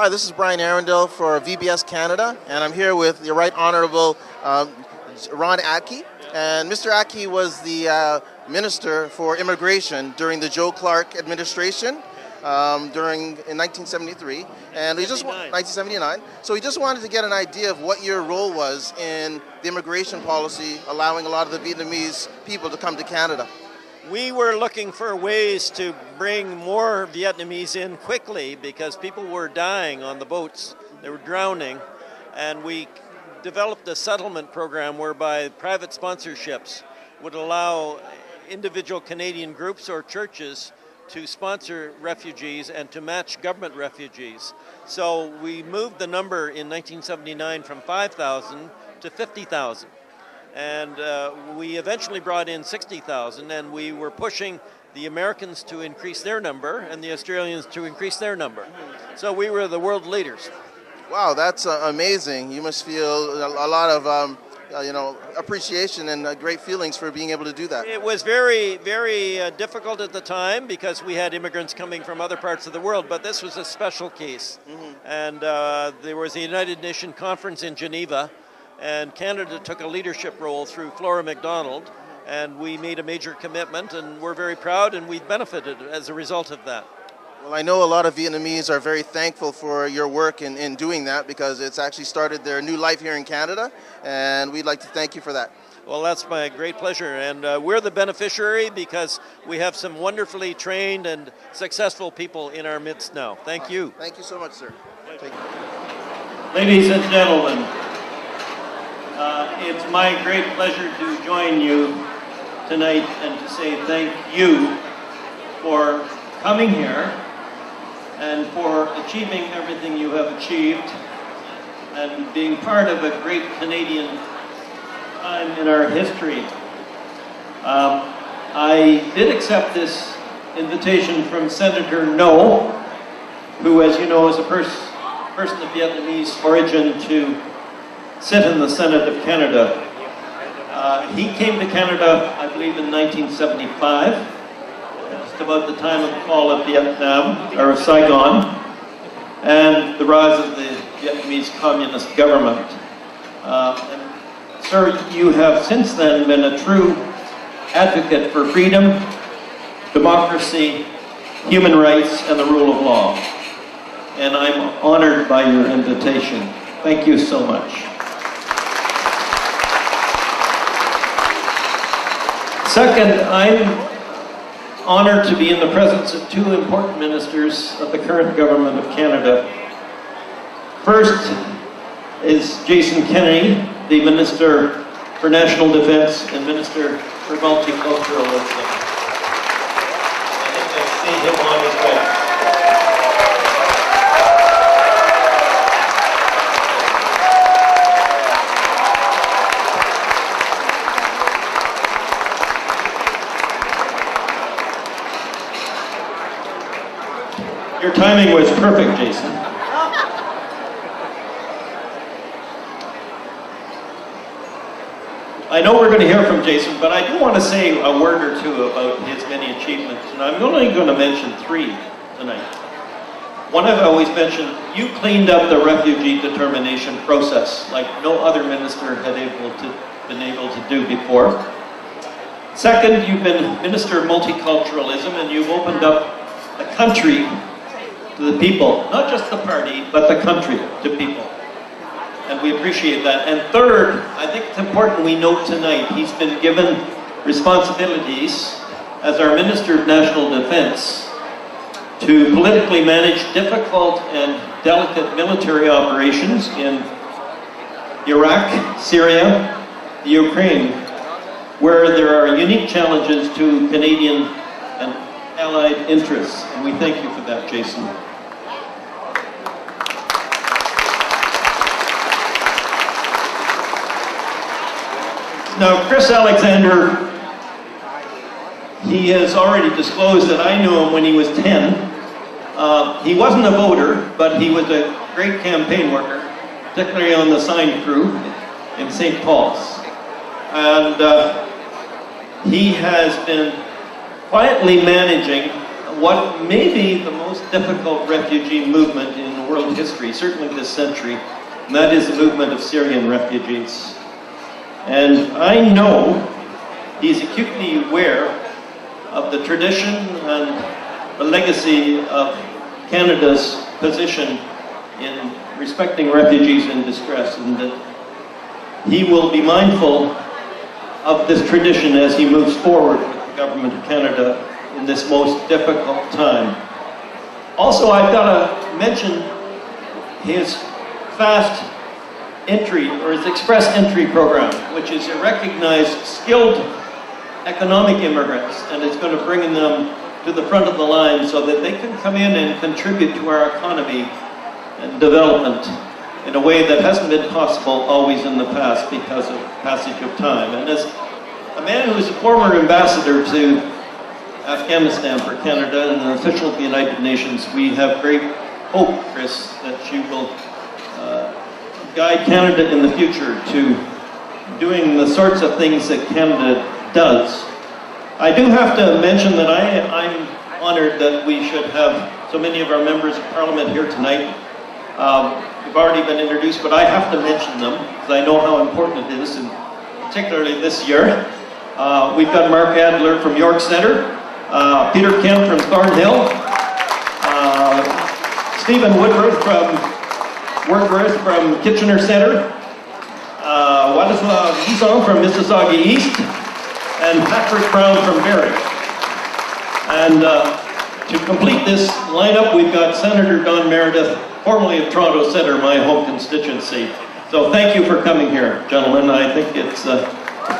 Hi, this is Brian Arundel for VBS Canada, and I'm here with the Right Honourable Ron Atkey. And Mr. Atkey was the Minister for Immigration during the Joe Clark administration in 1973, and 1979. So we just wanted to get an idea of what your role was in the immigration policy, allowing a lot of the Vietnamese people to come to Canada. We were looking for ways to bring more Vietnamese in quickly because people were dying on the boats. They were drowning. And we developed a settlement program whereby private sponsorships would allow individual Canadian groups or churches to sponsor refugees and to match government refugees. So we moved the number in 1979 from 5,000 to 50,000. And we eventually brought in 60,000, and we were pushing the Americans to increase their number and the Australians to increase their number. So we were the world leaders. Wow, that's amazing. You must feel a lot of appreciation and great feelings for being able to do that. It was very, very difficult at the time because we had immigrants coming from other parts of the world, but this was a special case. And there was a United Nations conference in Geneva, and Canada took a leadership role through Flora MacDonald, and we made a major commitment, and we're very proud, and we've benefited as a result of that. Well, I know a lot of Vietnamese are very thankful for your work in doing that because it's actually started their new life here in Canada, and we'd like to thank you for that. Well, that's my great pleasure, and we're the beneficiary because we have some wonderfully trained and successful people in our midst now. Thank you. Thank you so much, sir. Ladies and gentlemen, it's my great pleasure to join you tonight and to say thank you for coming here and for achieving everything you have achieved and being part of a great Canadian time in our history. I did accept this invitation from Senator No, who, as you know, is a person of Vietnamese origin, to sit in the Senate of Canada. He came to Canada, I believe, in 1975, just about the time of the fall of Vietnam, or Saigon, and the rise of the Vietnamese communist government. Sir, you have since then been a true advocate for freedom, democracy, human rights, and the rule of law. And I'm honored by your invitation. Thank you so much. Second, I'm honored to be in the presence of two important ministers of the current government of Canada. First is Jason Kennedy, the Minister for National Defence and Minister for Multiculturalism. I think I see him on his way. Your timing was perfect, Jason. I know we're going to hear from Jason, but I do want to say a word or two about his many achievements, and I'm only going to mention three tonight. One I've always mentioned: you cleaned up the refugee determination process like no other minister had been able to do before. Second, you've been Minister of Multiculturalism, and you've opened up the country to the people, not just the party, but the country to people. And we appreciate that. And third, I think it's important we note tonight, he's been given responsibilities as our Minister of National Defense to politically manage difficult and delicate military operations in Iraq, Syria, the Ukraine, where there are unique challenges to Canadian and allied interests. And we thank you for that, Jason. Now, Chris Alexander, he has already disclosed that I knew him when he was 10. He wasn't a voter, but he was a great campaign worker, particularly on the sign crew in St. Paul's. And he has been quietly managing what may be the most difficult refugee movement in world history, certainly this century, and that is the movement of Syrian refugees. And I know he's acutely aware of the tradition and the legacy of Canada's position in respecting refugees in distress, and that he will be mindful of this tradition as he moves forward with the Government of Canada in this most difficult time. Also, I've got to mention his fast entry, or his express entry program, which is a recognized skilled economic immigrants, and it's going to bring them to the front of the line so that they can come in and contribute to our economy and development in a way that hasn't been possible always in the past because of passage of time. And as a man who is a former ambassador to Afghanistan for Canada and an official of the United Nations, we have great hope, Chris, that you will guide Canada in the future to doing the sorts of things that Canada does. I do have to mention that I'm honored that we should have so many of our members of Parliament here tonight. We've already been introduced, but I have to mention them because I know how important it is, and particularly this year. We've got Mark Adler from York Centre, Peter Kent from Thornhill, Stephen Woodworth from Kitchener Centre, Władysław Gison from Mississauga East, and Patrick Brown from Barrie. And to complete this lineup, we've got Senator Don Meredith, formerly of Toronto Centre, my home constituency. So thank you for coming here, gentlemen. I think it's a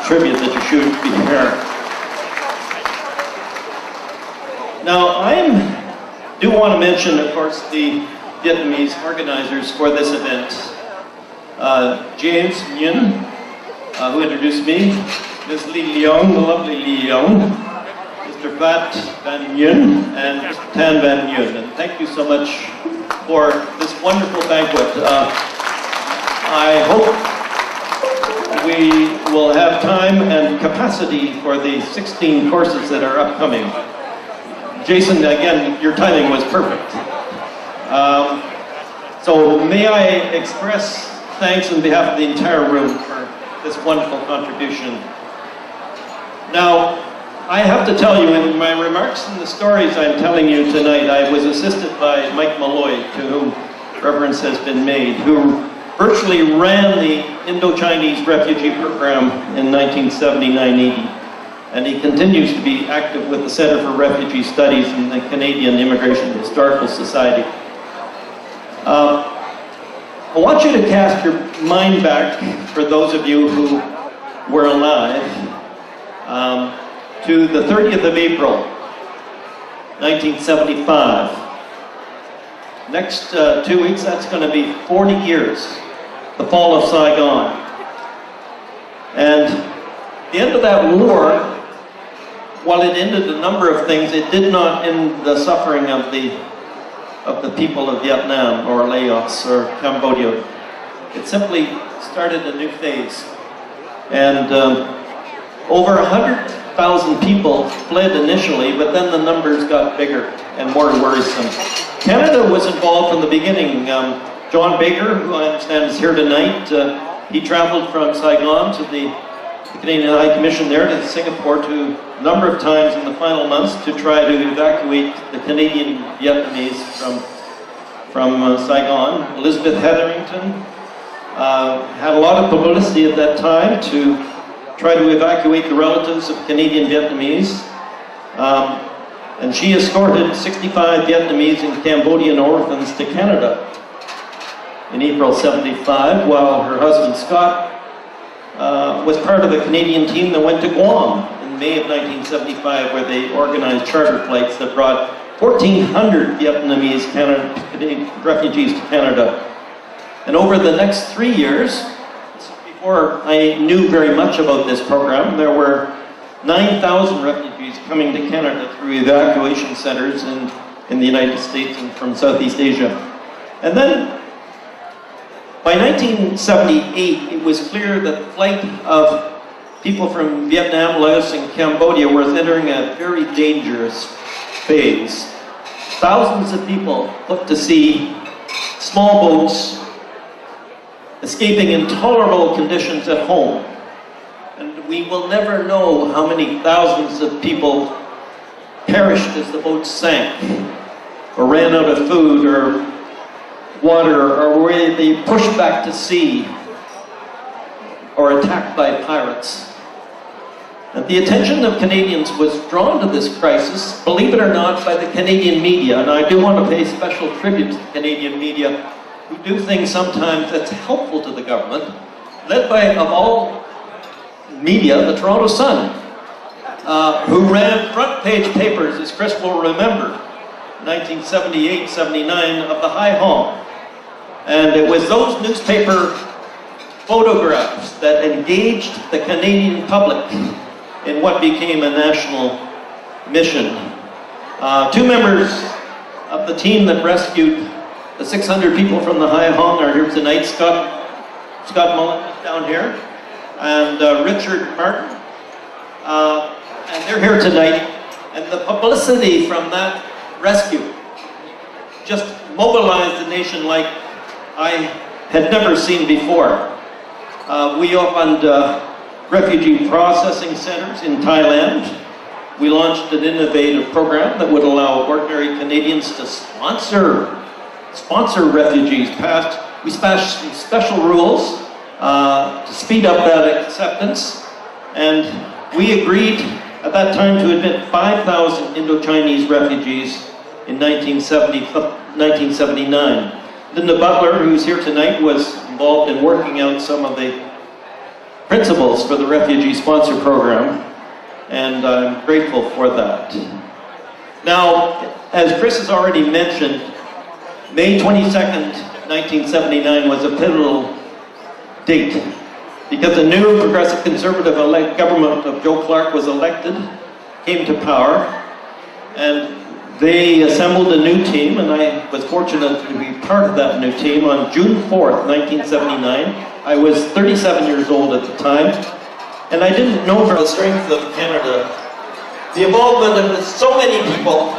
tribute that you should be here. Now, I do want to mention, of course, the Vietnamese organizers for this event. James Nguyen, who introduced me, Ms. Lee Leong, the lovely Lee Leong, Mr. Phat Van Nguyen, and Mr. Tan Van Nguyen. And thank you so much for this wonderful banquet. I hope we will have time and capacity for the 16 courses that are upcoming. Jason, again, your timing was perfect. So may I express thanks on behalf of the entire room for this wonderful contribution. Now, I have to tell you, in my remarks and the stories I'm telling you tonight, I was assisted by Mike Malloy, to whom reference has been made, who virtually ran the Indo-Chinese refugee program in 1979-80. And he continues to be active with the Center for Refugee Studies in the Canadian Immigration Historical Society. I want you to cast your mind back, for those of you who were alive, to the 30th of April, 1975. Next 2 weeks, that's going to be 40 years, the fall of Saigon. And the end of that war, while it ended a number of things, it did not end the suffering of the people of Vietnam or Laos or Cambodia. It simply started a new phase. And over 100,000 people fled initially, but then the numbers got bigger and more worrisome. Canada was involved from the beginning. John Baker, who I understand is here tonight, he traveled from Saigon to the Canadian High Commission there to Singapore to a number of times in the final months to try to evacuate the Canadian Vietnamese from Saigon. Elizabeth Hetherington had a lot of publicity at that time to try to evacuate the relatives of Canadian Vietnamese. And she escorted 65 Vietnamese and Cambodian orphans to Canada in April '75, while her husband Scott was part of the Canadian team that went to Guam in May of 1975, where they organized charter flights that brought 1,400 Vietnamese refugees to Canada. And over the next 3 years, before I knew very much about this program, there were 9,000 refugees coming to Canada through evacuation centers in the United States and from Southeast Asia. And then by 1978, it was clear that the flight of people from Vietnam, Laos, and Cambodia was entering a very dangerous phase, thousands of people put to sea, small boats, escaping intolerable conditions at home. And we will never know how many thousands of people perished as the boats sank, or ran out of food or water, or were they pushed back to sea, or attacked by pirates. And the attention of Canadians was drawn to this crisis, believe it or not, by the Canadian media. And I do want to pay special tribute to the Canadian media, who do things sometimes that's helpful to the government, led by, of all media, the Toronto Sun, who ran front page papers, as Chris will remember, 1978-79, of the High Hong. And it was those newspaper photographs that engaged the Canadian public in what became a national mission. Two members of the team that rescued the 600 people from the High Hong are here tonight. Scott Mullen is down here, and Richard Martin. And they're here tonight. And the publicity from that rescue just mobilized the nation like I had never seen before. We opened refugee processing centers in Thailand. We launched an innovative program that would allow ordinary Canadians to sponsor refugees. We passed some special rules to speed up that acceptance, and we agreed at that time to admit 5,000 Indo-Chinese refugees in 1979. Linda Butler, who's here tonight, was involved in working out some of the principles for the Refugee Sponsor Program, and I'm grateful for that. Now, as Chris has already mentioned, May 22nd, 1979 was a pivotal date because the new Progressive Conservative government of Joe Clark was elected, came to power, and they assembled a new team, and I was fortunate to be part of that new team on June 4th, 1979. I was 37 years old at the time, and I didn't know the strength of Canada. The involvement of so many people,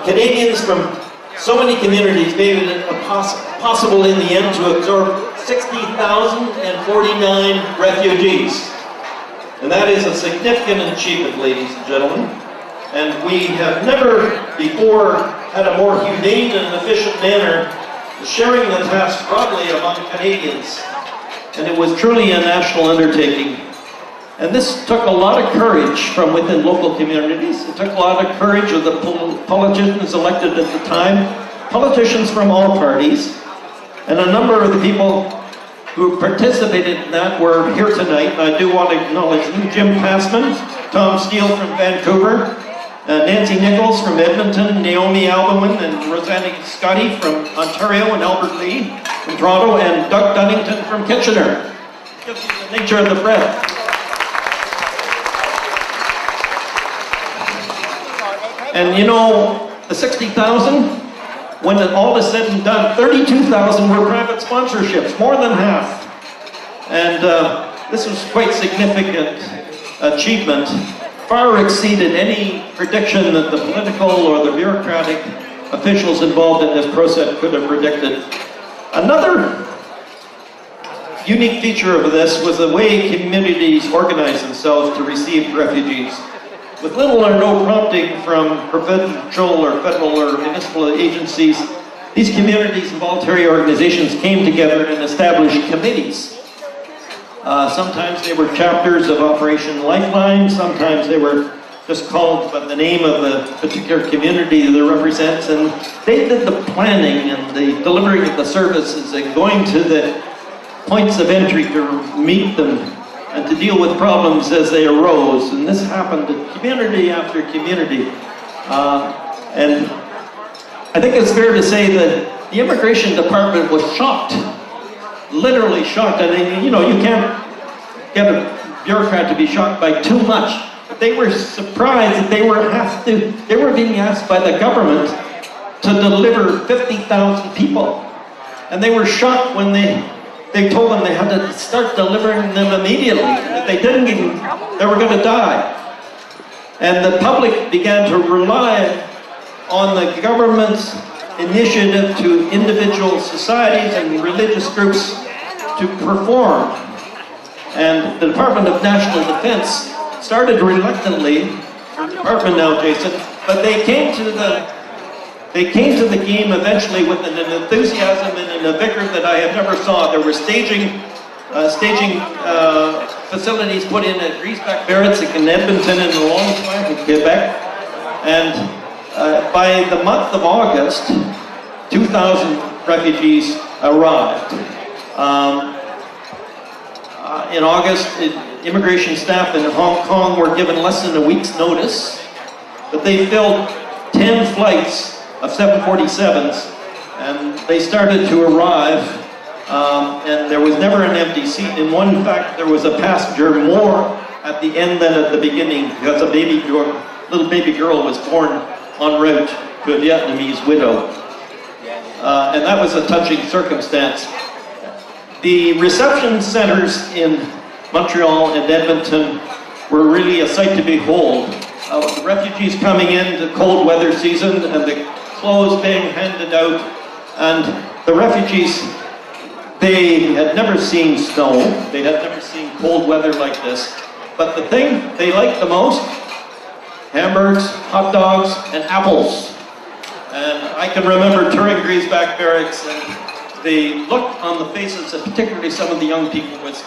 Canadians from so many communities, made it possible in the end to absorb 60,049 refugees. And that is a significant achievement, ladies and gentlemen. And we have never before had a more humane and efficient manner of sharing the task broadly among Canadians. And it was truly a national undertaking. And this took a lot of courage from within local communities. It took a lot of courage of the politicians elected at the time, politicians from all parties, and a number of the people who participated in that were here tonight. I do want to acknowledge them: Jim Passman, Tom Steele from Vancouver, Nancy Nichols from Edmonton, Naomi Albumin and Rosanna Scotty from Ontario, and Albert Lee from Toronto, and Doug Dunnington from Kitchener. Gives you the nature of the breath. And you know, the 60,000, when all is said and done, 32,000 were private sponsorships, more than half. And this was quite significant achievement. Far exceeded any prediction that the political or the bureaucratic officials involved in this process could have predicted. Another unique feature of this was the way communities organized themselves to receive refugees. With little or no prompting from provincial or federal or municipal agencies, these communities and voluntary organizations came together and established committees. Sometimes they were chapters of Operation Lifeline, sometimes they were just called by the name of the particular community that represents, and they did the planning and the delivering of the services and going to the points of entry to meet them and to deal with problems as they arose. And this happened in community after community. And I think it's fair to say that the Immigration Department was shocked, literally shocked. And you know, you can't get a bureaucrat to be shocked by too much. But they were surprised that they were being asked by the government to deliver 50,000 people. And they were shocked when they told them they had to start delivering them immediately. If they didn't even, they were going to die. And the public began to rely on the government's initiative to individual societies and religious groups to perform. And the Department of National Defense started reluctantly, or department now, Jason, but they came to the game eventually with an enthusiasm and a vigor that I have never saw. There were staging facilities put in at Griesbach Barracks in Edmonton and along in Quebec. And by the month of August, 2,000 refugees arrived. In August, immigration staff in Hong Kong were given less than a week's notice, but they filled 10 flights of 747s, and they started to arrive, and there was never an empty seat. In one fact, there was a passenger more at the end than at the beginning, because a little baby girl was born en route to a Vietnamese widow. And that was a touching circumstance. The reception centers in Montreal and Edmonton were really a sight to behold. The refugees coming in the cold weather season and the clothes being handed out, and the refugees, they had never seen snow, they had never seen cold weather like this, but the thing they liked the most, hamburgers, hot dogs, and apples. And I can remember touring Griesbach Barracks, and the look on the faces, and particularly some of the young people, was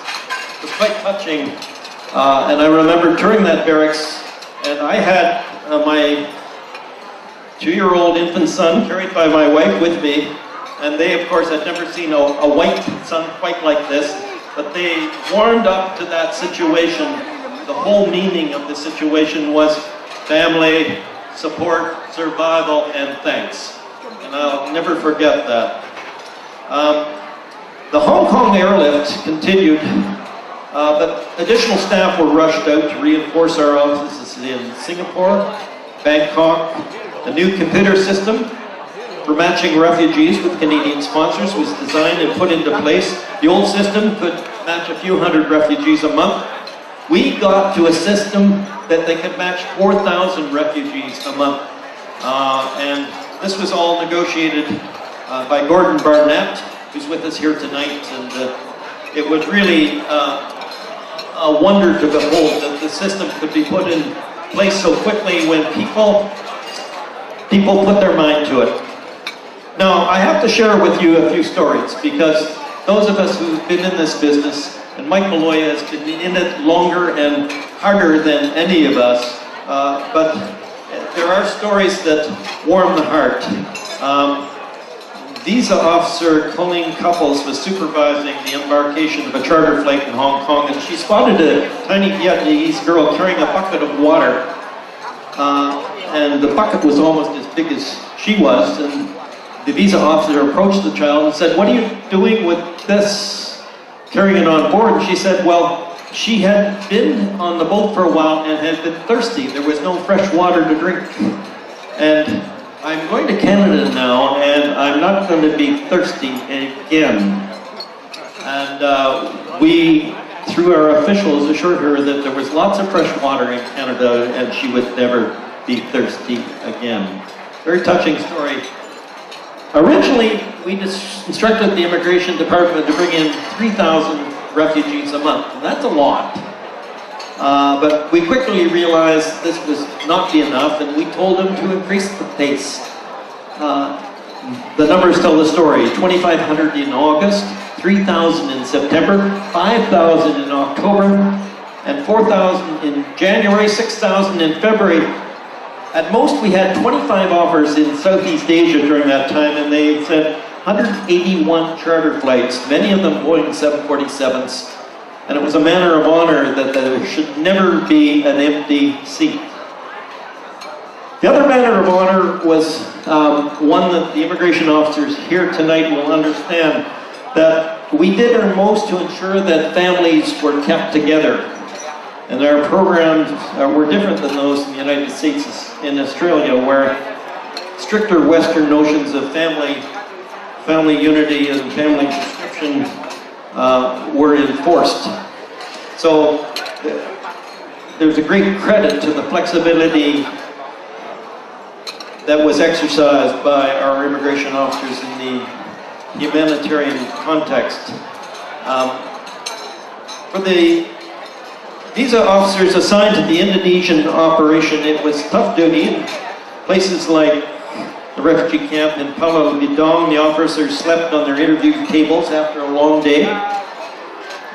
quite touching. And I remember touring that barracks, and I had my 2-year-old infant son carried by my wife with me, and they, of course, had never seen a white son quite like this, but they warmed up to that situation. The whole meaning of the situation was family, support, survival, and thanks. And I'll never forget that. The Hong Kong airlift continued, but additional staff were rushed out to reinforce our offices in Singapore, Bangkok. A new computer system for matching refugees with Canadian sponsors was designed and put into place. The old system could match a few hundred refugees a month. We got to a system that they could match 4,000 refugees a month. And this was all negotiated by Gordon Barnett, who's with us here tonight. And it was really a wonder to behold that the system could be put in place so quickly when people put their mind to it. Now, I have to share with you a few stories, because those of us who've been in this business, and Mike Malloy has been in it longer and harder than any of us, but there are stories that warm the heart. Visa officer Colleen Couples was supervising the embarkation of a charter flight in Hong Kong, and she spotted a tiny Vietnamese girl carrying a bucket of water. And the bucket was almost as big as she was, and the visa officer approached the child and said, "What are you doing with this, carrying it on board?" And she said, well, she had been on the boat for a while and had been thirsty. There was no fresh water to drink. And I'm going to Canada now, and I'm not going to be thirsty again. And we, through our officials, assured her that there was lots of fresh water in Canada and she would never be thirsty again. Very touching story. Originally, we instructed the Immigration Department to bring in 3,000 refugees a month, and that's a lot. But we quickly realized this was not be enough, and we told them to increase the pace. The numbers tell the story. 2,500 in August, 3,000 in September, 5,000 in October, and 4,000 in January, 6,000 in February. At most, we had 25 offers in Southeast Asia during that time, and they said 181 charter flights, many of them Boeing 747s, and it was a matter of honor that there should never be an empty seat. The other matter of honor was one that the immigration officers here tonight will understand, that we did our most to ensure that families were kept together. And our programs were different than those in the United States, in Australia, where stricter Western notions of family unity and family description were enforced. So there's a great credit to the flexibility that was exercised by our immigration officers in the humanitarian context. For the visa officers assigned to the Indonesian operation, it was tough duty. In places like the refugee camp in Pulau Bidong, the officers slept on their interview tables after a long day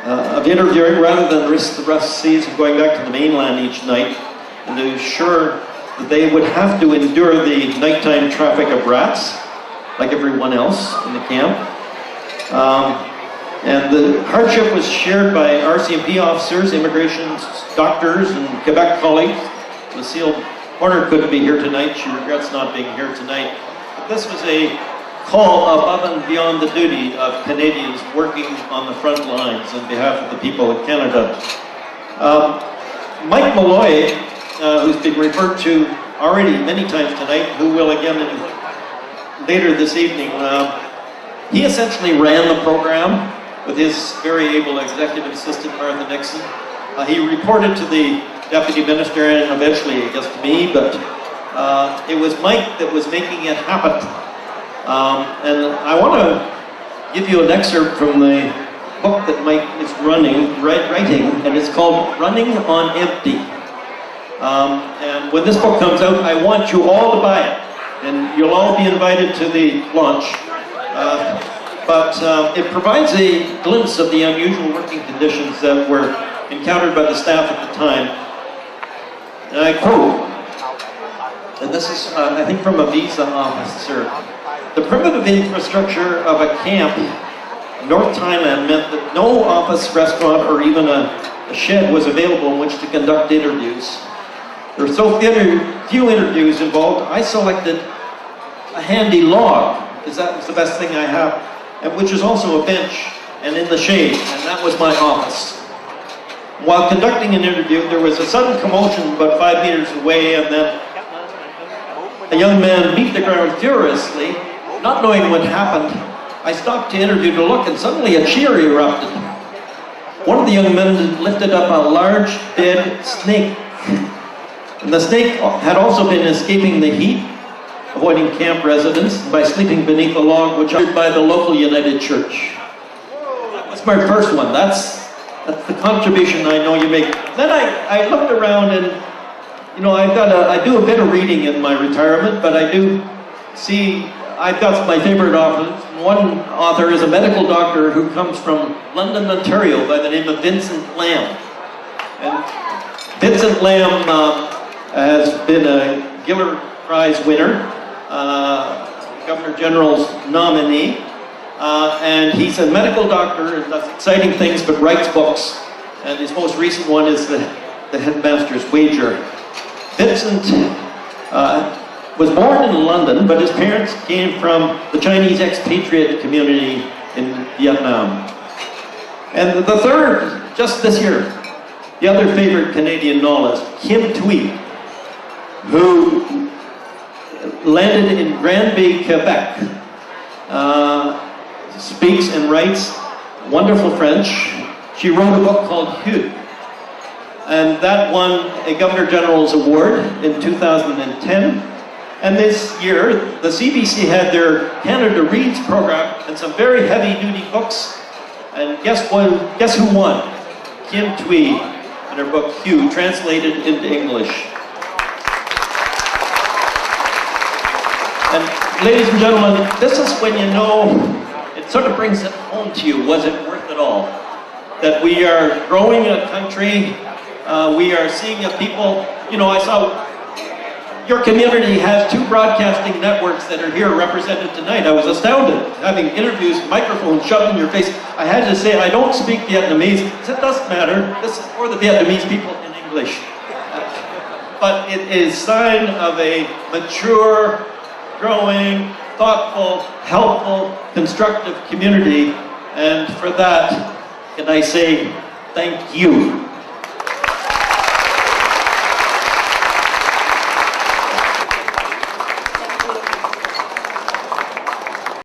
of interviewing rather than risk the rough seas of going back to the mainland each night, and to ensure that they would have to endure the nighttime traffic of rats, like everyone else in the camp. And the hardship was shared by RCMP officers, immigration doctors, and Quebec colleagues. Lucille Horner couldn't be here tonight. She regrets not being here tonight. But this was a call above and beyond the duty of Canadians working on the front lines on behalf of the people of Canada. Mike Malloy, who's been referred to already many times tonight, who will again later this evening, he essentially ran the program with his very able executive assistant, Martha Nixon. He reported to the deputy minister and eventually, I guess, to me, but it was Mike that was making it happen. And I want to give you an excerpt from the book that Mike is writing, and it's called Running on Empty. And when this book comes out, I want you all to buy it, and you'll all be invited to the launch. But it provides a glimpse of the unusual working conditions that were encountered by the staff at the time. And I quote, and this is, I think, from a visa officer: "The primitive infrastructure of a camp in North Thailand meant that no office, restaurant, or even a shed was available in which to conduct interviews. There were so few interviews involved, I selected a handy log, because that was the best thing I have, and which is also a bench and in the shade, and that was my office. While conducting an interview, there was a sudden commotion about 5 meters away, and then a young man beat the ground furiously. Not knowing what happened, I stopped to interview to look, and suddenly a cheer erupted. One of the young men lifted up a large dead snake, and the snake had also been escaping the heat, avoiding camp residents by sleeping beneath a log which was by the local United Church." That's my first one. That's the contribution I know you make. Then I looked around, and you know, I do a bit of reading in my retirement, but I do see, I've got my favorite authors. One author is a medical doctor who comes from London, Ontario, by the name of Vincent Lamb. And Vincent Lamb has been a Giller Prize winner, Governor General's nominee, and he's a medical doctor and does exciting things but writes books, and his most recent one is the Headmaster's Wager. Vincent was born in London, but his parents came from the Chinese expatriate community in Vietnam. And the third, just this year, the other favorite Canadian novelist, Kim Thuy, who landed in Granby, Quebec, speaks and writes wonderful French. She wrote a book called Hugh, and that won a Governor General's Award in 2010. And this year, the CBC had their Canada Reads program and some very heavy-duty books. And guess who won? Kim Thuy and her book Hugh, translated into English. And ladies and gentlemen, this is when you know, it sort of brings it home to you. Was it worth it all? That we are growing a country, we are seeing a people, you know, I saw your community has 2 broadcasting networks that are here represented tonight. I was astounded, having interviews, microphones shoved in your face. I had to say, I don't speak Vietnamese. It doesn't matter. This is for the Vietnamese people in English. But it is a sign of a mature, growing, thoughtful, helpful, constructive community. And for that, can I say thank you.